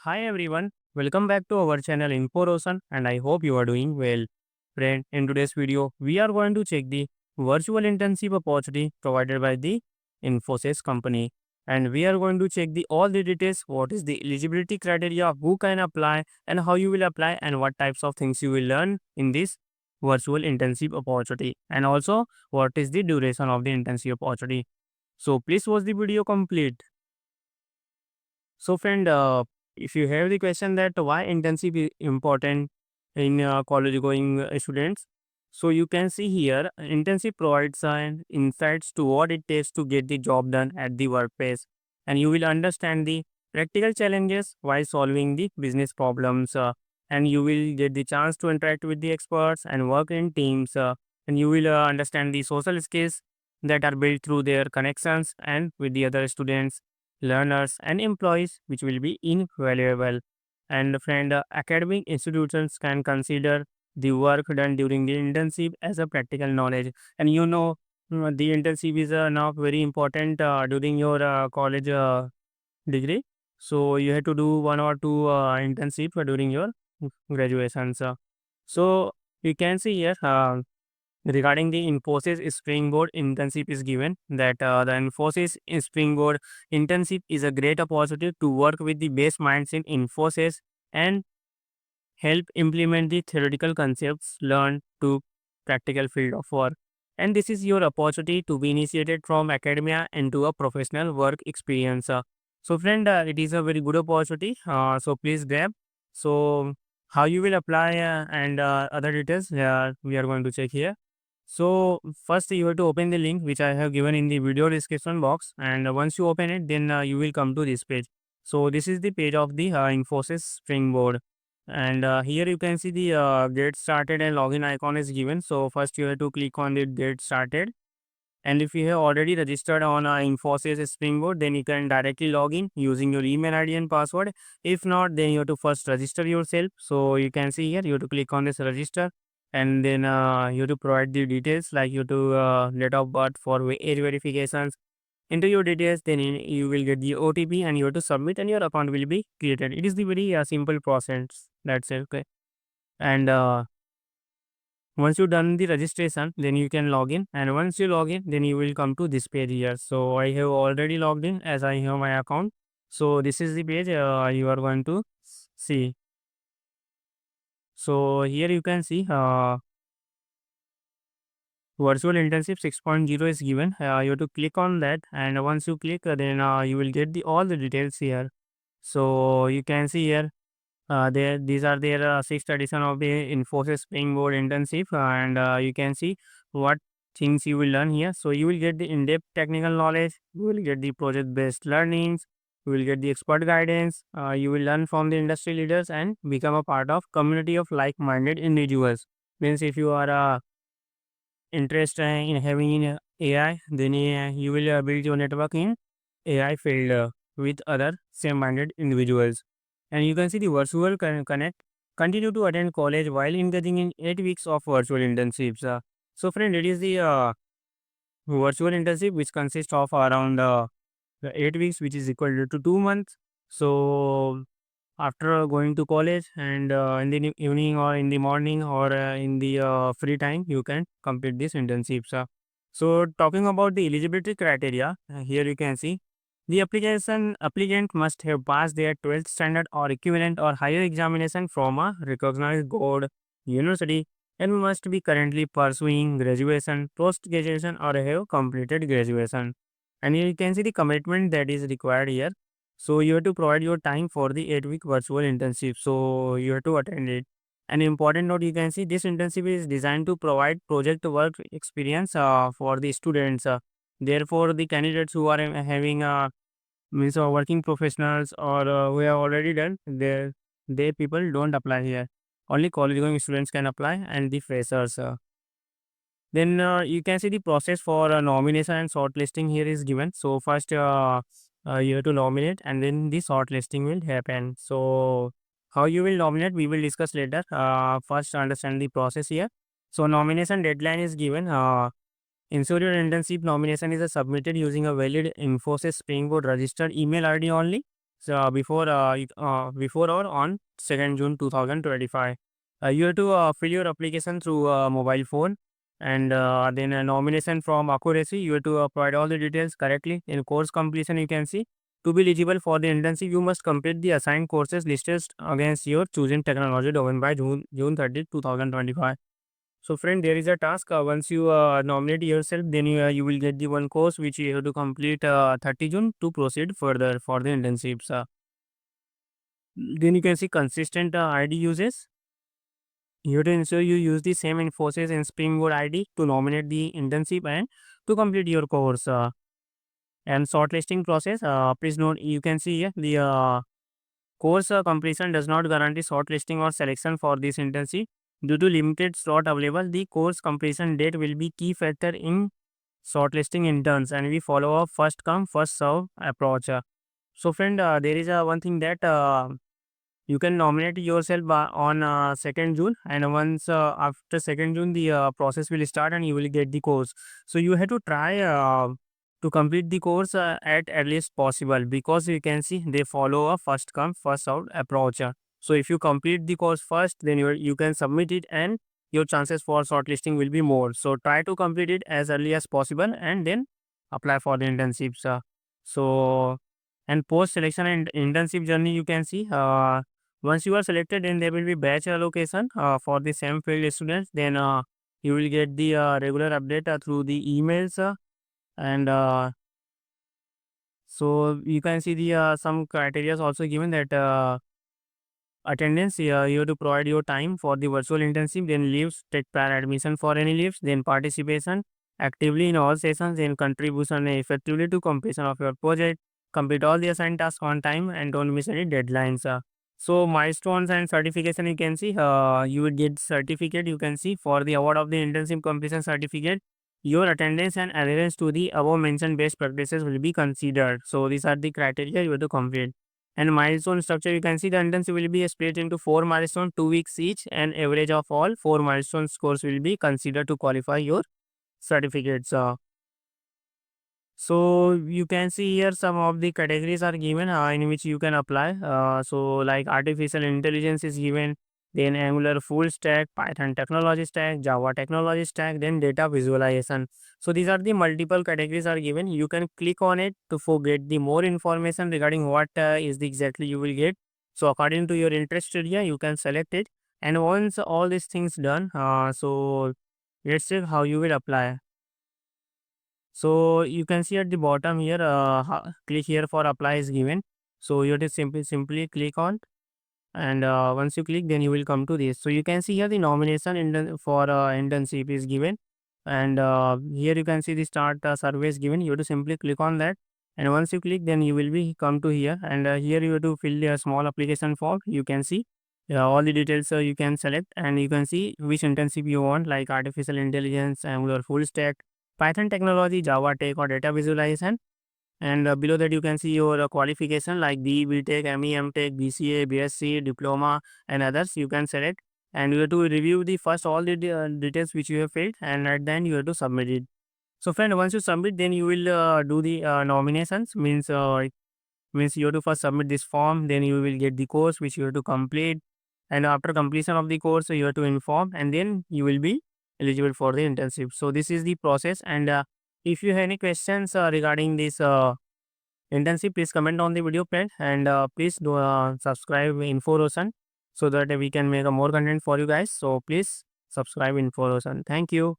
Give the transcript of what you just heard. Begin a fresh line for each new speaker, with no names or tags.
Hi everyone, welcome back to our channel Info Roshan and I hope you are doing well. Friend, in today's video, we are going to check the virtual internship opportunity provided by the Infosys company. And we are going to check all the details, what is the eligibility criteria, who can apply and how you will apply and what types of things you will learn in this virtual internship opportunity. And also, what is the duration of the internship opportunity. So please watch the video complete. So, friend, if you have the question that why internship is important in college going students, so you can see here internship provides an insights to what it takes to get the job done at the workplace, and you will understand the practical challenges while solving the business problems, and you will get the chance to interact with the experts and work in teams, and you will understand the social skills that are built through their connections and with the other students, learners, and employees, which will be invaluable. And friend, academic institutions can consider the work done during the internship as a practical knowledge. And the internship is now very important during your college degree. So you have to do one or two internship during your graduations. So you can see here. Regarding the Infosys Springboard internship is given that the Infosys Springboard internship is a great opportunity to work with the best minds in Infosys and help implement the theoretical concepts learned to practical field of work. And this is your opportunity to be initiated from academia into a professional work experience. So, friend, it is a very good opportunity. So, please grab. So, how you will apply and other details we are going to check here. So first you have to open the link which I have given in the video description box, and once you open it then you will come to this page. So this is the page of the Infosys Springboard, and here you can see the get started and login icon is given. So first you have to click on the get started, and if you have already registered on Infosys Springboard, then you can directly log in using your email ID and password. If not, then you have to first register yourself. So you can see here, you have to click on this register, and then you have to provide the details like you have to date of birth for age verifications. Enter your details, then you will get the OTP and you have to submit, and your account will be created. It is the very simple process. That's it. Okay. And once you done the registration, then you can log in, and once you log in, then you will come to this page here. So I have already logged in as I have my account. So this is the page you are going to see. So here you can see virtual internship 6.0 is given. You have to click on that, and once you click, then you will get the all the details here. So you can see here these are their sixth edition of the Infosys Springboard internship, and you can see what things you will learn here. So you will get the in-depth technical knowledge, you will get the project-based learnings, you will get the expert guidance, you will learn from the industry leaders and become a part of community of like-minded individuals. Means if you are interested in having in AI, then you will build your network in AI field with other same-minded individuals. And you can see the virtual connect. Continue to attend college while engaging in 8 weeks of virtual internships. So, friend, it is the virtual internship which consists of around the 8 weeks, which is equal to 2 months. So, after going to college and in the evening or in the morning or in the free time, you can complete this internships. So, talking about the eligibility criteria, here you can see the applicant must have passed their 12th standard or equivalent or higher examination from a recognized board university and must be currently pursuing graduation, post graduation, or have completed graduation. And here you can see the commitment that is required here. So you have to provide your time for the 8 week virtual internship. So you have to attend it. An important note, you can see this internship is designed to provide project work experience for the students. Therefore, the candidates who are having means working professionals or who have already done, they people don't apply here. Only college going students can apply and the freshers. Then you can see the process for nomination and shortlisting here is given. So first you have to nominate and then the shortlisting will happen. So how you will nominate we will discuss later. First understand the process here. So nomination deadline is given. Ensure your internship nomination is submitted using a valid Infosys Springboard registered email ID only. before or on 2nd June 2025. You have to fill your application through mobile phone, and then a nomination from accuracy. You have to provide all the details correctly. In course completion, you can see to be eligible for the internship, you must complete the assigned courses listed against your chosen technology domain by June 30, 2025. So, friend, there is a task. Once you nominate yourself, then you will get the one course which you have to complete 30 June to proceed further for the internships. Then you can see consistent ID uses. You have to ensure you use the same Infosys and Springboard ID to nominate the internship and to complete your course. And shortlisting process. Please note, you can see here the course completion does not guarantee shortlisting or selection for this internship. Due to limited slot available, the course completion date will be key factor in shortlisting interns, and we follow a first come first serve approach. So, friend, there is one thing that you can nominate yourself on 2nd June, and once after 2nd June, the process will start and you will get the course. So, you have to try to complete the course at earliest possible, because you can see they follow a first come first out approach. So, if you complete the course first, then you can submit it, and your chances for shortlisting will be more. So, try to complete it as early as possible and then apply for the internships. So, and post selection and internship journey, you can see once you are selected, then there will be batch allocation for the same field students. Then you will get the regular update through the emails, and so you can see the some criteria is also given that attendance. You have to provide your time for the virtual internship, then leaves, take prior admission for any leaves, then participation actively in all sessions, then contribution effectively to completion of your project, complete all the assigned tasks on time, and don't miss any deadlines. So milestones and certification, you can see you will get certificate, you can see, for the award of the internship completion certificate. Your attendance and adherence to the above mentioned best practices will be considered. So these are the criteria you have to complete. And milestone structure, you can see the internship will be split into 4 milestones, 2 weeks each, and average of all 4 milestone scores will be considered to qualify your certificates. So you can see here some of the categories are given in which you can apply. So like artificial intelligence is given, then Angular full stack, Python technology stack, Java technology stack, then data visualization. So these are the multiple categories are given. You can click on it to get the more information regarding what is the exactly you will get. So according to your interest area, you can select it. And once all these things done, so let's see how you will apply. So you can see at the bottom here, click here for apply is given. So you have to simply click on, and once you click, then you will come to this. So you can see here the nomination for internship is given, and here you can see the start survey is given. You have to simply click on that, and once you click, then you will be come to here, and here you have to fill a small application form. You can see all the details you can select, and you can see which internship you want, like artificial intelligence, Angular full stack, Python technology, Java tech, or data visualization. And below that, you can see your qualification like B, BTech, ME, MTech, BCA, BSc, diploma, and others. You can select, and you have to review the first all the details which you have filled, and at the end you have to submit it. So, friend, once you submit, then you will do the nominations. Means you have to first submit this form, then you will get the course which you have to complete, and after completion of the course, you have to inform, and then you will be eligible for the internship. So this is the process, and if you have any questions regarding this internship, please comment on the video page, and please do subscribe Info Roshan, so that we can make a more content for you guys. So please subscribe Info Roshan. Thank you.